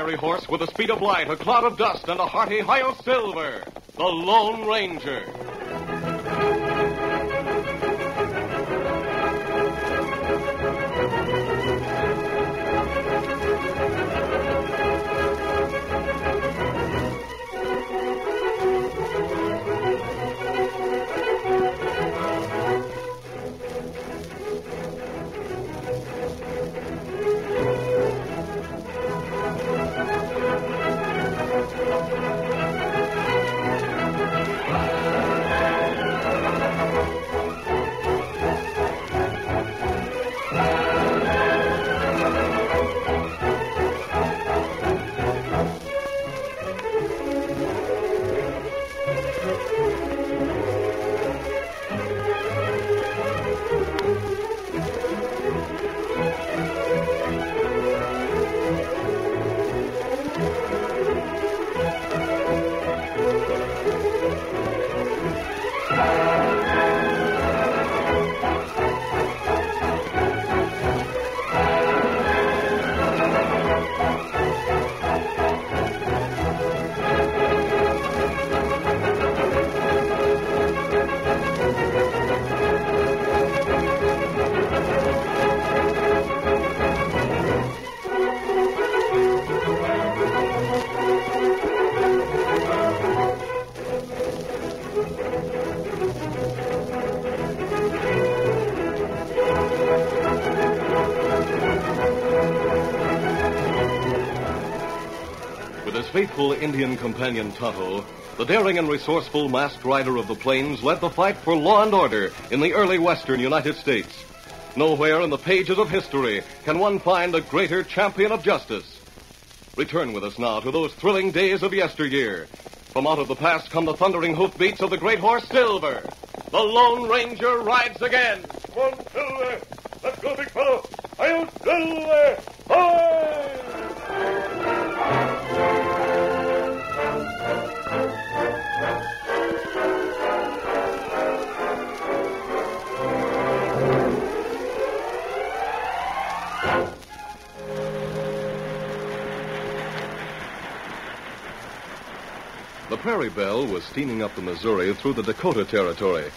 fiery horse with the speed of light, a cloud of dust, and a hearty Hi-Yo Silver, the Lone Ranger. With his faithful Indian companion Tonto, the daring and resourceful masked rider of the plains led the fight for law and order in the early western United States. Nowhere in the pages of history can one find a greater champion of justice. Return with us now to those thrilling days of yesteryear. From out of the past come the thundering hoofbeats of the great horse Silver. The Lone Ranger rides again. Come on, Silver. Let's go, big fellow. Hi-Yo Silver. Hi! The Prairie Belle was steaming up the Missouri through the Dakota Territory.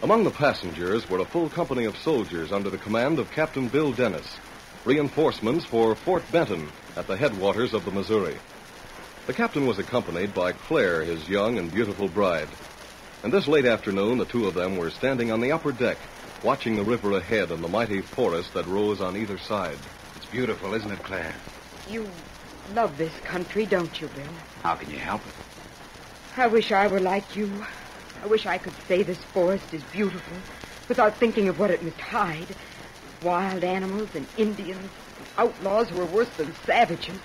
Among the passengers were a full company of soldiers under the command of Captain Bill Dennis, reinforcements for Fort Benton at the headwaters of the Missouri. The captain was accompanied by Claire, his young and beautiful bride. And this late afternoon, the two of them were standing on the upper deck, watching the river ahead and the mighty forest that rose on either side. It's beautiful, isn't it, Claire? You love this country, don't you, Bill? How can you help it? I wish I were like you. I wish I could say this forest is beautiful without thinking of what it must hide. Wild animals and Indians, and outlaws who are worse than savages.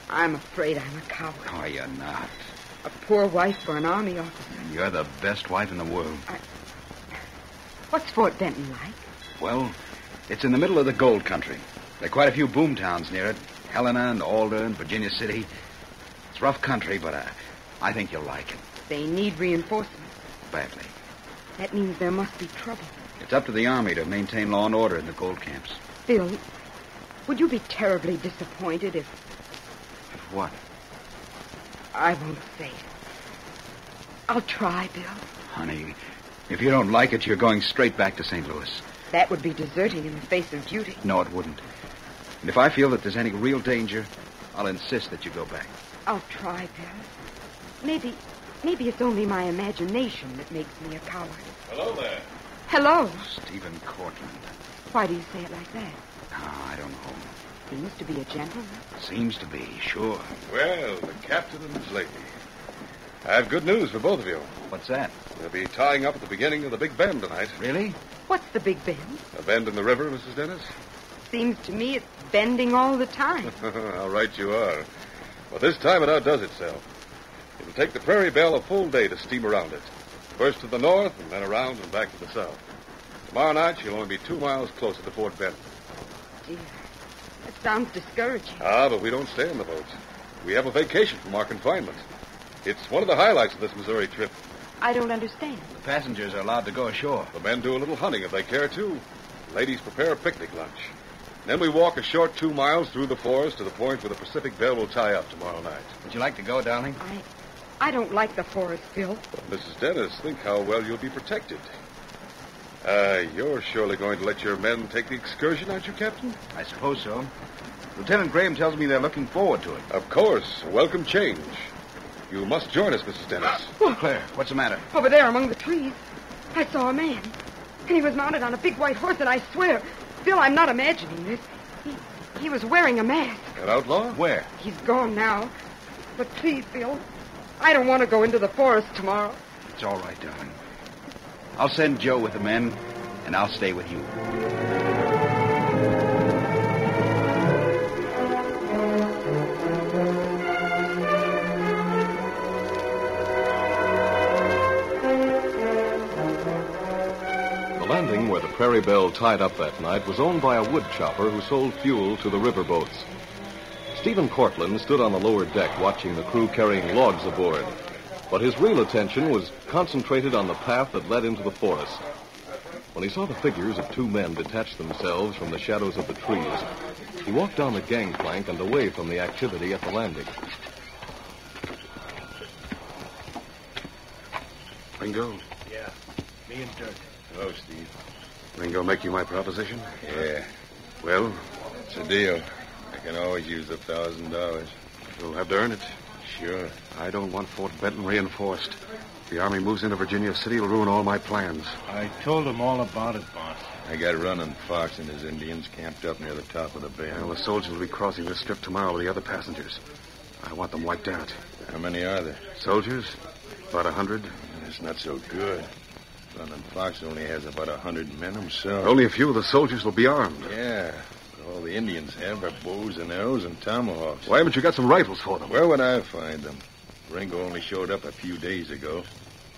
I'm afraid I'm a coward. Oh, you're not. A poor wife for an army officer. You're the best wife in the world. What's Fort Benton like? Well, it's in the middle of the gold country. There are quite a few boom towns near it. Helena and Alder and Virginia City. It's rough country, but I think you'll like it. They need reinforcements. Badly. That means there must be trouble. It's up to the Army to maintain law and order in the gold camps. Bill, would you be terribly disappointed if... If what? I won't say it. I'll try, Bill. Honey, if you don't like it, you're going straight back to St. Louis. That would be deserting in the face of duty. No, it wouldn't. And if I feel that there's any real danger, I'll insist that you go back. I'll try, Bill. Maybe it's only my imagination that makes me a coward. Hello there. Hello. Stephen Cortland. Why do you say it like that? Oh, I don't know. Seems to be a gentleman. Seems to be, sure. Well, the captain and his lady. I have good news for both of you. What's that? They'll be tying up at the beginning of the Big Bend tonight. Really? What's the Big Bend? A bend in the river, Mrs. Dennis? Seems to me it's bending all the time. How right you are. But this time it outdoes itself. It'll take the Prairie Belle a full day to steam around it. First to the north, and then around and back to the south. Tomorrow night, she'll only be 2 miles closer to Fort Benton. Dear, that sounds discouraging. But we don't stay in the boats. We have a vacation from our confinement. It's one of the highlights of this Missouri trip. I don't understand. The passengers are allowed to go ashore. The men do a little hunting if they care to. The ladies prepare a picnic lunch. Then we walk a short 2 miles through the forest to the point where the Pacific Bell will tie up tomorrow night. Would you like to go, darling? I don't like the forest, Bill. Mrs. Dennis, think how well you'll be protected. You're surely going to let your men take the excursion, aren't you, Captain? I suppose so. Lieutenant Graham tells me they're looking forward to it. Of course. Welcome change. You must join us, Mrs. Dennis. Claire, what's the matter? Over there among the trees, I saw a man. And he was mounted on a big white horse, and I swear, Bill, I'm not imagining this. He was wearing a mask. An outlaw? Where? He's gone now. But please, Bill, I don't want to go into the forest tomorrow. It's all right, darling. I'll send Joe with the men, and I'll stay with you. The landing where the Prairie Belle tied up that night was owned by a wood chopper who sold fuel to the river boats. Stephen Cortland stood on the lower deck watching the crew carrying logs aboard. But his real attention was concentrated on the path that led into the forest. When he saw the figures of 2 men detach themselves from the shadows of the trees, he walked down the gangplank and away from the activity at the landing. Ringo? Yeah, me and Dirk. Hello, Steve. Ringo make you my proposition? Yeah, Well, it's a deal. I can always use $1,000. you'll have to earn it. Sure. I don't want Fort Benton reinforced. If the Army moves into Virginia City, it'll ruin all my plans. I told him all about it, boss. I got Running Fox and his Indians camped up near the top of the bend. Well, the soldiers will be crossing this strip tomorrow with the other passengers. I want them wiped out. How many are there? Soldiers? About 100. That's not so good. Running Fox only has about 100 men himself. Only a few of the soldiers will be armed. Yeah, but all the Indians have are bows and arrows and tomahawks. Why haven't you got some rifles for them? Where would I find them? Ringo only showed up a few days ago.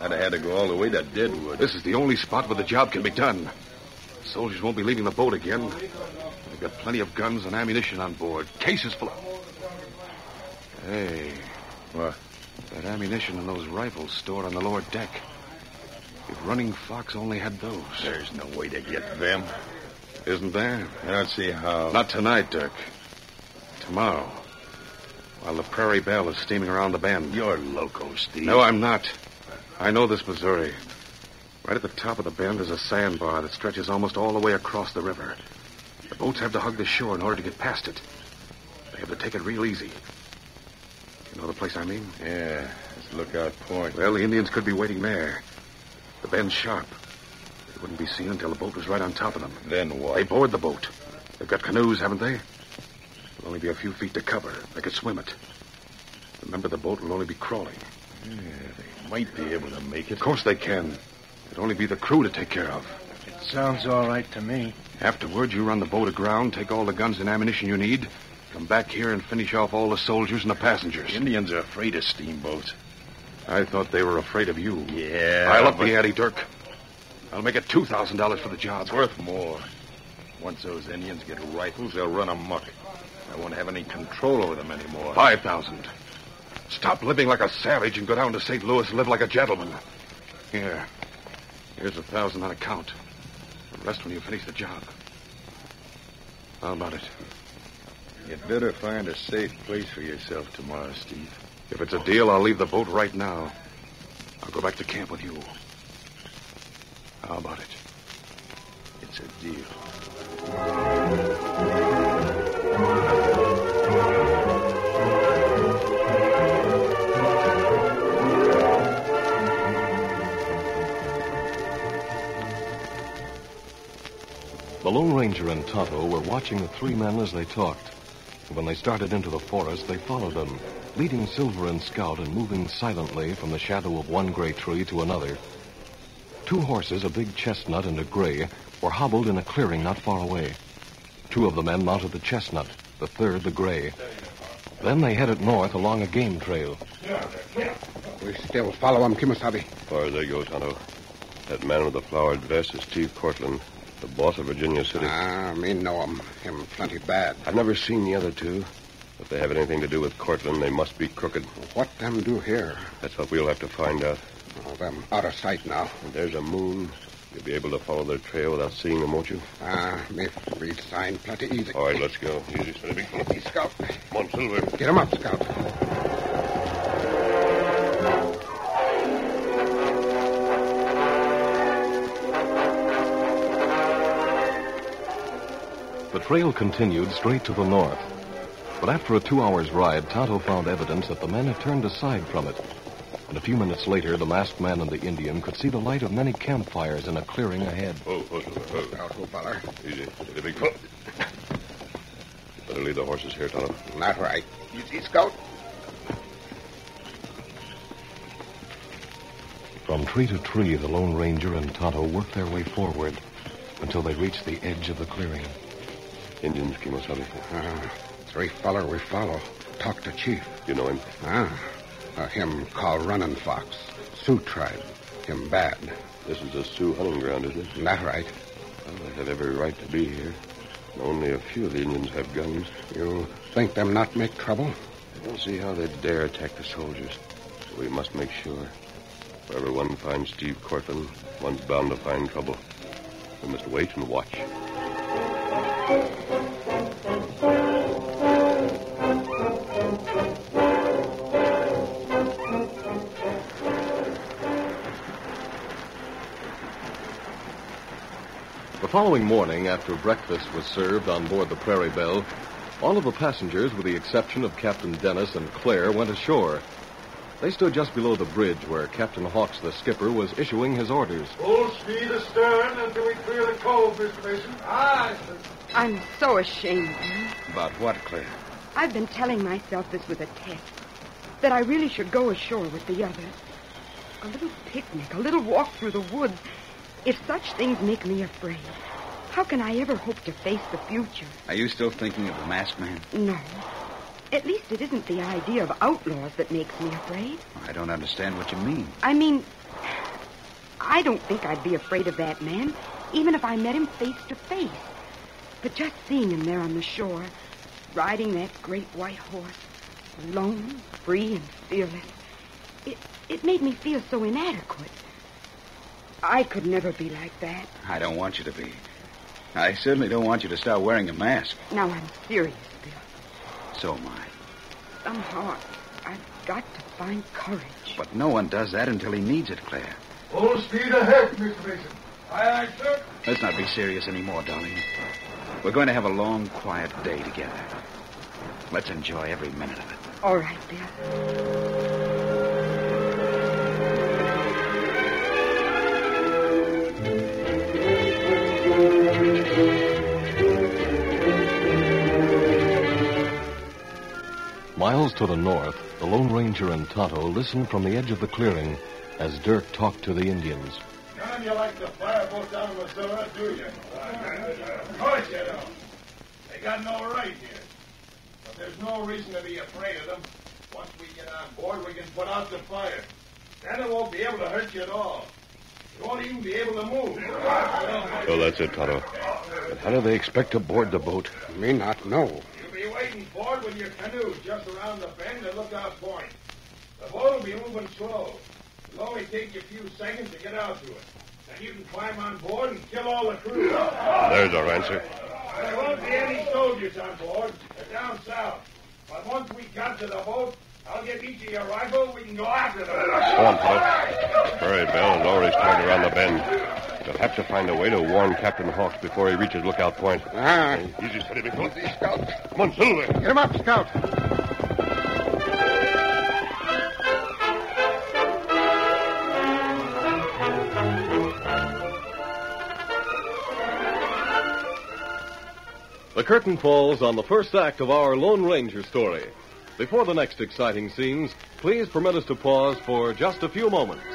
I'd have had to go all the way to Deadwood. This is the only spot where the job can be done. The soldiers won't be leaving the boat again. They've got plenty of guns and ammunition on board. Cases full of... Hey. What? That ammunition and those rifles stored on the lower deck. If Running Fox only had those. There's no way to get them. Isn't there? I don't see how. Not tonight, Dirk. Tomorrow. While the Prairie Belle is steaming around the bend. You're loco, Steve. No, I'm not. I know this Missouri. Right at the top of the bend is a sandbar that stretches almost all the way across the river. The boats have to hug the shore in order to get past it. They have to take it real easy. You know the place I mean? Yeah, it's Lookout Point. Well, the Indians could be waiting there. The bend's sharp. They wouldn't be seen until the boat was right on top of them. Then what? They board the boat. They've got canoes, haven't they? There'll only be a few feet to cover. They could swim it. Remember, the boat will only be crawling. Yeah, they might be able to make it. Of course they can. It'll only be the crew to take care of. It sounds all right to me. Afterward, you run the boat aground, take all the guns and ammunition you need, come back here and finish off all the soldiers and the passengers. Indians are afraid of steamboats. I thought they were afraid of you. Yeah. I'll up the ante, Dirk. I'll make it $2,000 for the job. It's worth more. Once those Indians get rifles, they'll run amok. I won't have any control over them anymore. 5,000. Stop living like a savage and go down to St. Louis and live like a gentleman. Here. Here's 1,000 on account. The rest when you finish the job. How about it? You'd better find a safe place for yourself tomorrow, Steve. If it's a deal, I'll leave the boat right now. I'll go back to camp with you. How about it? It's a deal. The Lone Ranger and Tonto were watching the 3 men as they talked. When they started into the forest, they followed them, leading Silver and Scout and moving silently from the shadow of one gray tree to another. 2 horses, a big chestnut and a gray, were hobbled in a clearing not far away. 2 of the men mounted the chestnut, the third the gray. Then they headed north along a game trail. We still follow him, Kimasabi. As far as they go, Tonto. That man with the flowered vest is Steve Cortland, the boss of Virginia City. Me know him. Him plenty bad. I've never seen the other 2. If they have anything to do with Cortland, they must be crooked. What them do here? That's what we'll have to find out. Oh, them out of sight now. And there's a moon, You'll be able to follow their trail without seeing them, won't you? Me read sign plenty easy. All right, let's go. Easy, steady, big fella. Hey, Scout. Come on, Silver. Get him up, Scout. The trail continued straight to the north. But after a 2 hours' ride, Tonto found evidence that the men had turned aside from it. And a few minutes later, the masked man and the Indian could see the light of many campfires in a clearing ahead. Oh, Silver. Scout, who feller? Easy, steady, big fella. Better leave the horses here, Tonto. Not right. Easy, Scout. From tree to tree, the Lone Ranger and Tonto worked their way forward until they reached the edge of the clearing. Indians, Kimosabe. Three feller we follow. Talk to Chief. You know him? Him called Running Fox. Sioux tribe. Him bad. This is a Sioux hunting ground, isn't it? That right. Well, they have every right to be here. Only a few of the Indians have guns. You think them not make trouble? I don't see how they dare attack the soldiers. So we must make sure. Wherever one finds Steve Cortland, one's bound to find trouble. We must wait and watch. The following morning, after breakfast was served on board the Prairie Belle, all of the passengers, with the exception of Captain Dennis and Claire, went ashore. They stood just below the bridge where Captain Hawks, the skipper, was issuing his orders. Full speed astern until we clear the cove, Mr. Mason. Aye, sir. I'm so ashamed of you. About what, Claire? I've been telling myself this was a test. That I really should go ashore with the others. A little picnic, a little walk through the woods. If such things make me afraid, how can I ever hope to face the future? Are you still thinking of the masked man? No. At least it isn't the idea of outlaws that makes me afraid. I don't understand what you mean. I mean, I don't think I'd be afraid of that man, even if I met him face to face. But just seeing him there on the shore, riding that great white horse, alone, free, and fearless, it made me feel so inadequate. I could never be like that. I don't want you to be. I certainly don't want you to start wearing a mask. Now I'm serious, Bill. So am I. Somehow, I've got to find courage. But no one does that until he needs it, Claire. Full speed ahead, Mr. Mason. Aye, aye, sir. Let's not be serious anymore, darling. We're going to have a long, quiet day together. Let's enjoy every minute of it. All right, Bill. Miles to the north, the Lone Ranger and Tonto listened from the edge of the clearing as Dirk talked to the Indians. None of you like the fireboat down in Missouri, do you? Of course you don't. They got no right here. But there's no reason to be afraid of them. Once we get on board, we can put out the fire. Then it won't be able to hurt you at all. You won't even be able to move. Oh, that's it, Tonto. But how do they expect to board the boat? Me not know. You'll be waiting for it with your canoe just around the bend at Lookout Point. The boat will be moving slow. It'll only take you a few seconds to get out to it. Then you can climb on board and kill all the crew. There's our answer. There won't be any soldiers on board. They're down south. But once we got to the boat, I'll give each of you a rifle. We can go after them. Go on, Tonto. The Prairie Belle has already started around the bend. We'll have to find a way to warn Captain Hawks before he reaches Lookout Point. Easy, steady, big fella. Easy, Scout. Come on, Silver. Get him up, Scout. The curtain falls on the first act of our Lone Ranger story. Before the next exciting scenes, please permit us to pause for just a few moments.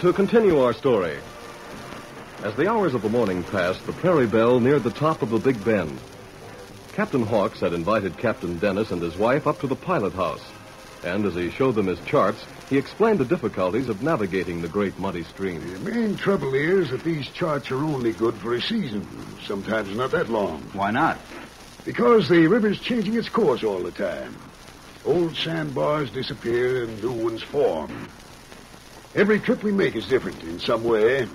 to continue our story. As the hours of the morning passed, the Prairie Belle neared the top of the Big Bend. Captain Hawks had invited Captain Dennis and his wife up to the pilot house. And as he showed them his charts, he explained the difficulties of navigating the great muddy stream. The main trouble is that these charts are only good for a season, sometimes not that long. Why not? Because the river's changing its course all the time. Old sandbars disappear and new ones form. Every trip we make is different in some way.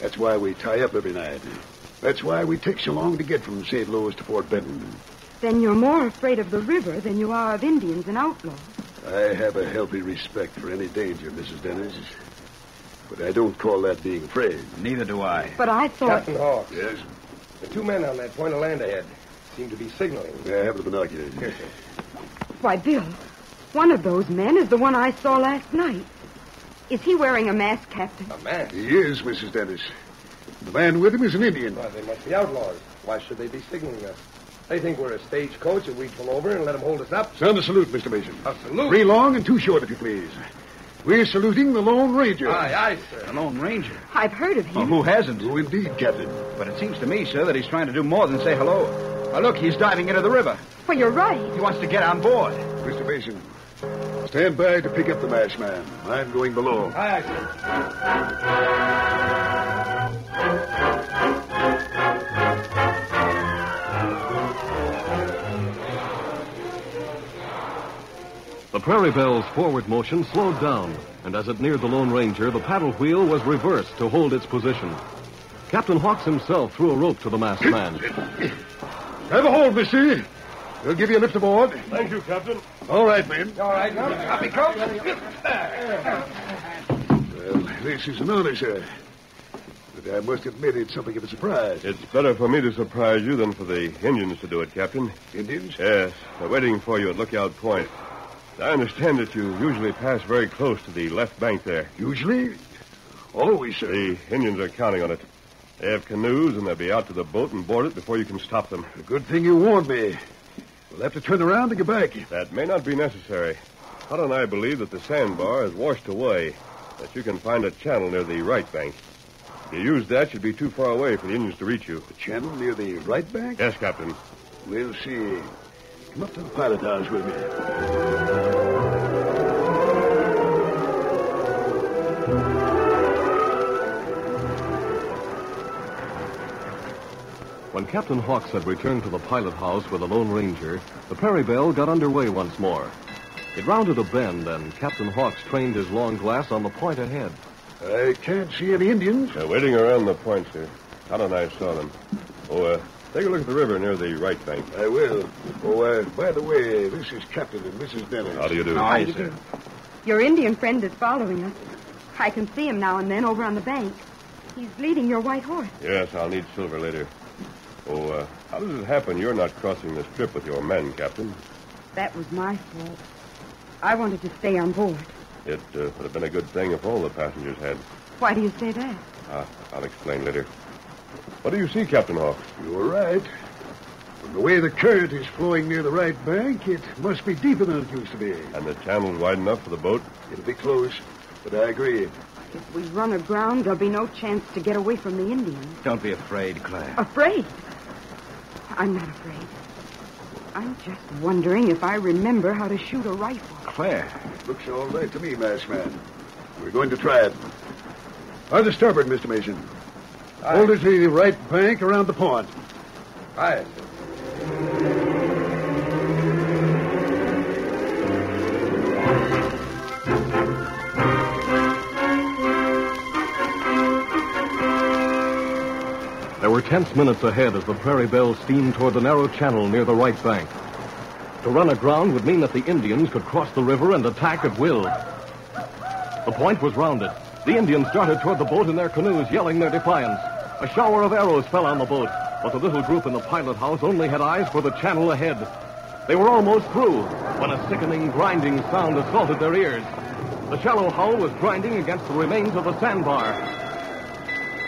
That's why we tie up every night. That's why we take so long to get from St. Louis to Fort Benton. Then you're more afraid of the river than you are of Indians and outlaws. I have a healthy respect for any danger, Mrs. Dennis. But I don't call that being afraid. Neither do I. But I thought... Captain Hawks. Yes? The two men on that point of land ahead seem to be signaling. I have the binoculars. Here, sir. Why, Bill, one of those men is the one I saw last night. Is he wearing a mask, Captain? A man? He is, Mrs. Dennis. The man with him is an Indian. Well, they must be outlaws. Why should they be signaling us? They think we're a stagecoach and we pull over and let them hold us up. Sound a salute, Mr. Mason. A salute? 3 long and 2 short, if you please. We're saluting the Lone Ranger. Aye, aye, sir. The Lone Ranger. I've heard of him. Well, who hasn't? Oh, indeed, Captain. But it seems to me, sir, that he's trying to do more than say hello. Now, look, he's diving into the river. Well, you're right. He wants to get on board. Mr. Mason, stand by to pick up the masked man. I'm going below. Aye, aye, sir. The Prairie Belle's forward motion slowed down, and as it neared the Lone Ranger, the paddle wheel was reversed to hold its position. Captain Hawks himself threw a rope to the masked man. Have a hold, mister. We'll give you a lift aboard. Thank you, Captain. All right, men. All right, now. Copy, coach. Well, this is an honor, sir. But I must admit it's something of a surprise. It's better for me to surprise you than for the Indians to do it, Captain. Indians? Yes, they're waiting for you at Lookout Point. I understand that you usually pass very close to the left bank there. Usually? Always, sir. The Indians are counting on it. They have canoes, and they'll be out to the boat and board it before you can stop them. A good thing you warned me. We'll have to turn around and get back. That may not be necessary. Hutt and I believe that the sandbar is washed away, that you can find a channel near the right bank. If you use that, you'd be too far away for the Indians to reach you. The channel near the right bank? Yes, Captain. We'll see. Come up to the pilot house with me. When Captain Hawks had returned to the pilot house with the Lone Ranger, the Prairie Belle got underway once more. It rounded a bend, and Captain Hawks trained his long glass on the point ahead. I can't see any Indians. They're waiting around the point, sir. Hutt and I saw them. Take a look at the river near the right bank. I will. By the way, this is Captain and Mrs. Dennis. How do you do? Aye, sir. Your Indian friend is following us. I can see him now and then over on the bank. He's leading your white horse. Yes, I'll need Silver later. How does it happen you're not crossing this trip with your men, Captain? That was my fault. I wanted to stay on board. It would have been a good thing if all the passengers had. Why do you say that? I'll explain later. What do you see, Captain Hawks? You're right. From the way the current is flowing near the right bank, it must be deeper than it used to be. And the channel's wide enough for the boat? It'll be close, but I agree. If we run aground, there'll be no chance to get away from the Indians. Don't be afraid, Claire. Afraid? I'm not afraid. I'm just wondering if I remember how to shoot a rifle. Claire. Looks all right to me, masked man. We're going to try it. How's the starboard, Mr. Mason? Hold it to the right bank around the point. Aye. There were tense minutes ahead as the Prairie Belle steamed toward the narrow channel near the right bank. To run aground would mean that the Indians could cross the river and attack at will. The point was rounded. The Indians started toward the boat in their canoes, yelling their defiance. A shower of arrows fell on the boat, but the little group in the pilot house only had eyes for the channel ahead. They were almost through when a sickening, grinding sound assaulted their ears. The shallow hull was grinding against the remains of the sandbar.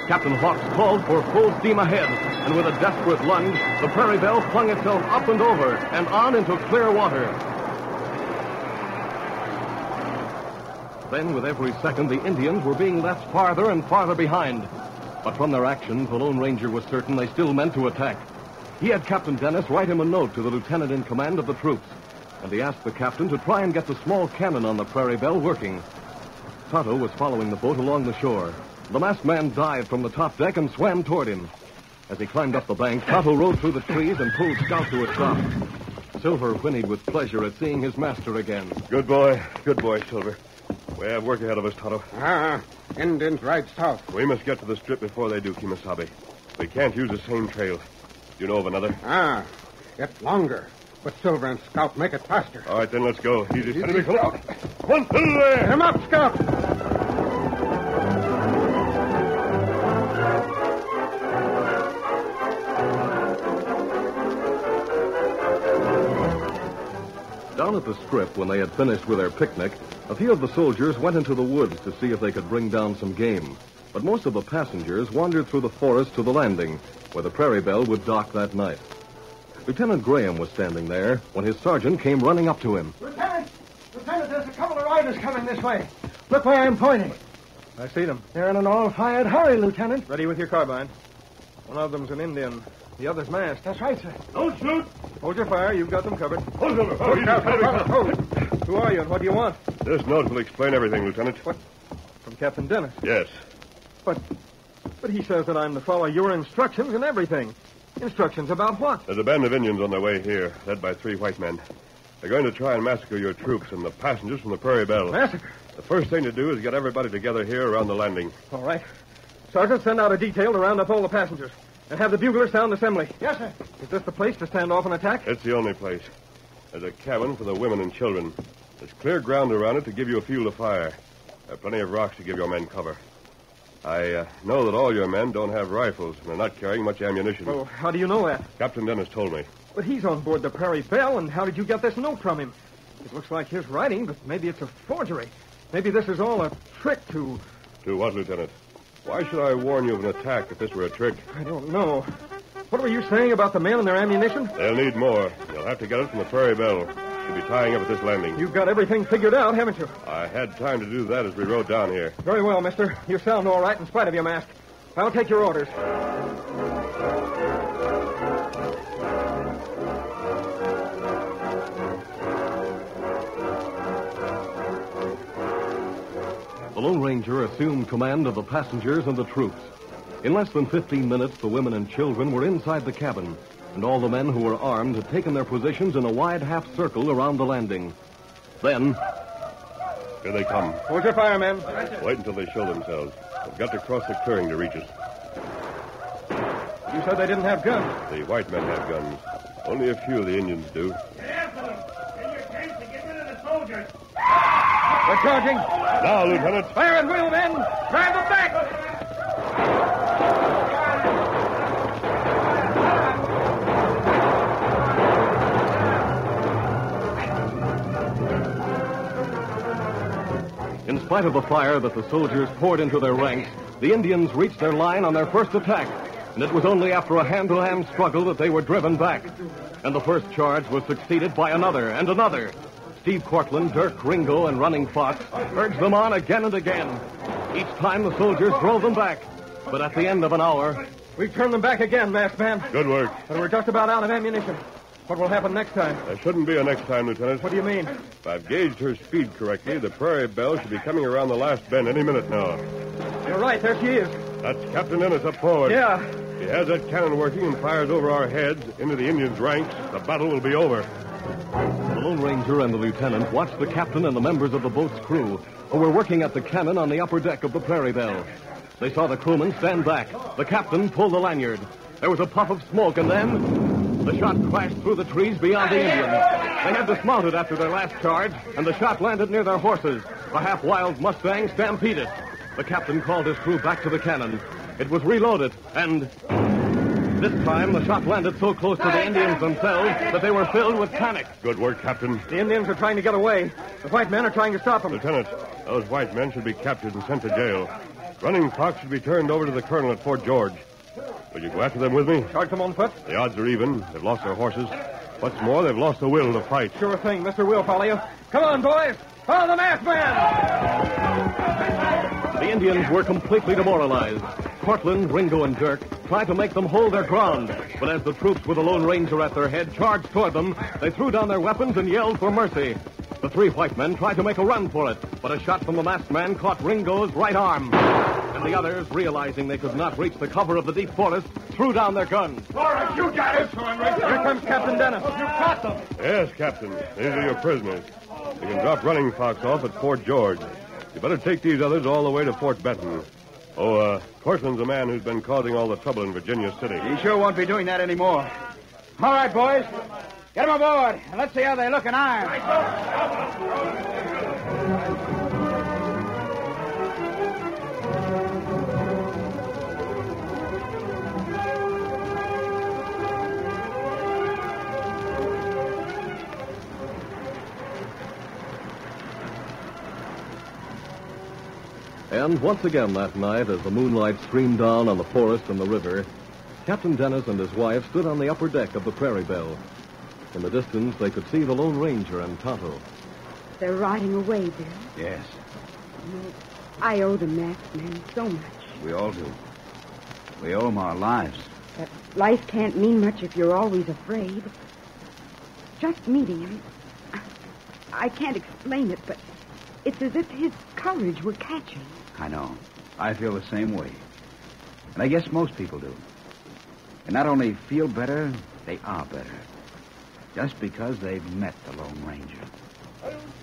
Captain Hawks called for full steam ahead, and with a desperate lunge, the Prairie Belle flung itself up and over and on into clear water. Then, with every second, the Indians were being left farther and farther behind. But from their actions, the Lone Ranger was certain they still meant to attack. He had Captain Dennis write him a note to the lieutenant in command of the troops, and he asked the captain to try and get the small cannon on the Prairie Belle working. Tonto was following the boat along the shore. The masked man dived from the top deck and swam toward him. As he climbed up the bank, Tonto rode through the trees and pulled Scout to a stop. Silver whinnied with pleasure at seeing his master again. Good boy, Silver. We have work ahead of us, Tonto. Indians ride south. We must get to the strip before they do, Kemosabe. We can't use the same trail. Do you know of another? It's longer. But Silver and Scout make it faster. All right, then let's go. Easy. Come on, through there. Get him up, Scout. Down at the strip, when they had finished with their picnic, a few of the soldiers went into the woods to see if they could bring down some game. But most of the passengers wandered through the forest to the landing, where the Prairie Belle would dock that night. Lieutenant Graham was standing there when his sergeant came running up to him. Lieutenant, there's a couple of riders coming this way. Look where I'm pointing. I see them. They're in an all-fired hurry, Lieutenant. Ready with your carbine. One of them's an Indian. The other's masked. That's right, sir. Don't shoot! Hold your fire. You've got them covered. Hold. Who are you and what do you want? This note will explain everything, Lieutenant. What? From Captain Dennis? Yes. But he says that I'm to follow your instructions and everything. Instructions about what? There's a band of Indians on their way here, led by 3 white men. They're going to try and massacre your troops and the passengers from the Prairie Belle. Massacre? The first thing to do is get everybody together here around the landing. All right. Sergeant, send out a detail to round up all the passengers. And have the bugler sound assembly. Yes, sir. Is this the place to stand off an attack? It's the only place. There's a cabin for the women and children. There's clear ground around it to give you a fuel to fire. There are plenty of rocks to give your men cover. I know that all your men don't have rifles and are not carrying much ammunition. Well, how do you know that? Captain Dennis told me. But he's on board the Prairie Belle, and how did you get this note from him? It looks like his writing, but maybe it's a forgery. Maybe this is all a trick to... To what, Lieutenant? Why should I warn you of an attack if this were a trick? I don't know. What were you saying about the men and their ammunition? They'll need more. You'll have to get it from the Prairie Belle. She'll be tying up at this landing. You've got everything figured out, haven't you? I had time to do that as we rode down here. Very well, mister. You sound all right in spite of your mask. I'll take your orders. The Lone Ranger assumed command of the passengers and the troops. In less than 15 minutes, the women and children were inside the cabin, and all the men who were armed had taken their positions in a wide half circle around the landing. Then... Here they come. Hold your fire, men. Wait until they show themselves. They've got to cross the clearing to reach us. You said they didn't have guns. The white men have guns. Only a few of the Indians do. Get after them. Get your tanks to get rid of the soldiers. They're charging. Now, Lieutenant. Fire at will, men. Drive them back. In spite of the fire that the soldiers poured into their ranks, the Indians reached their line on their first attack, and it was only after a hand-to-hand struggle that they were driven back. And the first charge was succeeded by another and another. Steve Cortland, Dirk, Ringo, and Running Fox urged them on again and again. Each time the soldiers drove them back, but at the end of an hour... We've turned them back again, masked man. Good work. But we're just about out of ammunition. What will happen next time? There shouldn't be a next time, Lieutenant. What do you mean? If I've gauged her speed correctly, the Prairie Belle should be coming around the last bend any minute now. You're right, there she is. That's Captain Dennis up forward. Yeah. If he has that cannon working and fires over our heads into the Indians' ranks, the battle will be over. The Lone Ranger and the lieutenant watched the captain and the members of the boat's crew who were working at the cannon on the upper deck of the Prairie Belle. They saw the crewman stand back. The captain pulled the lanyard. There was a puff of smoke, and then the shot crashed through the trees beyond the Indians. They had dismounted after their last charge, and the shot landed near their horses. A half-wild Mustang stampeded. The captain called his crew back to the cannon. It was reloaded, and this time the shot landed so close to the Indians themselves that they were filled with panic. Good work, Captain. The Indians are trying to get away. The white men are trying to stop them. Lieutenant, those white men should be captured and sent to jail. Running Fox should be turned over to the colonel at Fort George. Will you go after them with me? Charge them on foot? The odds are even. They've lost their horses. What's more, they've lost the will to fight. Sure thing. Mr. Will follow you. Come on, boys. Follow the masked man! The Indians were completely demoralized. Cortland, Ringo, and Dirk tried to make them hold their ground. But as the troops with the Lone Ranger at their head charged toward them, they threw down their weapons and yelled for mercy. The three white men tried to make a run for it, but a shot from the masked man caught Ringo's right arm. And the others, realizing they could not reach the cover of the deep forest, threw down their guns. Forrest, you got it! Here comes Captain Dennis. You caught them. Yes, Captain. These are your prisoners. You can drop Running Fox off at Fort George. You better take these others all the way to Fort Benton. Oh, Cortland's the man who's been causing all the trouble in Virginia City. He sure won't be doing that anymore. All right, boys. Get them aboard, and let's see how they look in iron. And once again that night, as the moonlight streamed down on the forest and the river, Captain Dennis and his wife stood on the upper deck of the Prairie Belle. In the distance, they could see the Lone Ranger and Tonto. They're riding away, Bill. Yes, You know, I owe the masked man so much. we all do. We owe them our lives. But life can't mean much if you're always afraid. Just meeting him, I can't explain it, but it's as if his courage were catching. I know. I feel the same way. And I guess most people do. They not only feel better, they are better. Just because they've met the Lone Ranger.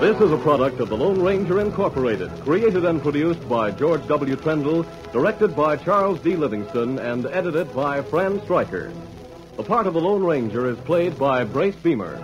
This is a product of the Lone Ranger Incorporated, created and produced by George W. Trendle, directed by Charles D. Livingston, and edited by Fran Stryker. The part of the Lone Ranger is played by Brace Beamer.